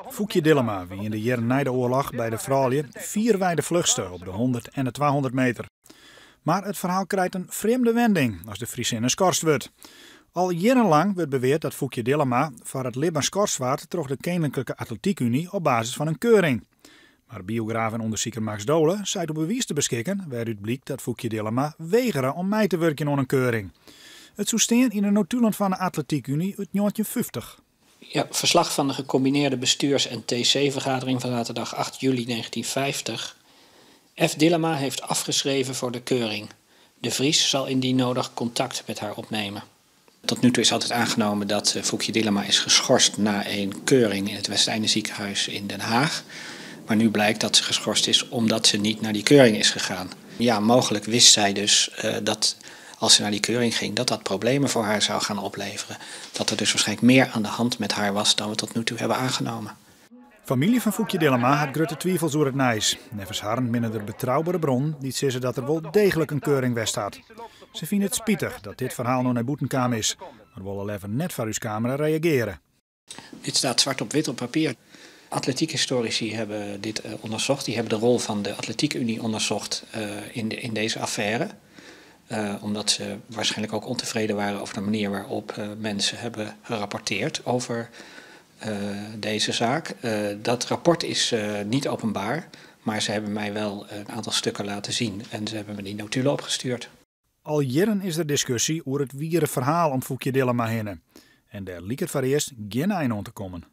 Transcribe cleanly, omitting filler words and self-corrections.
Foukje Dillema wie in de jaren na de oorlog bij de vrouwen 4 wijde vluchtste op de 100 en de 200 meter. Maar het verhaal krijgt een vreemde wending als de Friesin schorst wordt. Al jarenlang wordt beweerd dat Foukje Dillema voor het lichaam schorst wordt door de Koninklijke Atletiekunie op basis van een keuring. Maar biograaf en onderzoeker Max Dolen zei op bewijs te beschikken waaruit blijkt dat Foukje Dillema weigerde om mee te werken aan een keuring. Het zou staan in de notulen van de Atletiekunie uit 1950. Ja, verslag van de gecombineerde bestuurs- en TC-vergadering van zaterdag 8 juli 1950. F. Dillema heeft afgeschreven voor de keuring. De Vries zal indien nodig contact met haar opnemen. Tot nu toe is altijd aangenomen dat Foukje Dillema is geschorst na een keuring in het Westeinde ziekenhuis in Den Haag. Maar nu blijkt dat ze geschorst is omdat ze niet naar die keuring is gegaan. Ja, mogelijk wist zij dus dat als ze naar die keuring ging, dat problemen voor haar zou gaan opleveren. Dat er dus waarschijnlijk meer aan de hand met haar was dan we tot nu toe hebben aangenomen. Familie van Foukje Dillema had grote twijfels over het nijs. Nevens haar binnen de betrouwbare bron die zeggen dat er wel degelijk een keuring west had. Ze vinden het spietig dat dit verhaal nog naar boeten kwam is, maar willen even net voor uw camera reageren. Dit staat zwart op wit op papier. Atletiekhistorici hebben dit onderzocht. Die hebben de rol van de Atletiekunie onderzocht in deze affaire. Omdat ze waarschijnlijk ook ontevreden waren over de manier waarop mensen hebben gerapporteerd over deze zaak. Dat rapport is niet openbaar, maar ze hebben mij wel een aantal stukken laten zien en ze hebben me die notulen opgestuurd. Al jaren is er discussie over het wiere verhaal om Foukje Dillema heen. En daar lijkt het voor eerst geen eind aan te komen.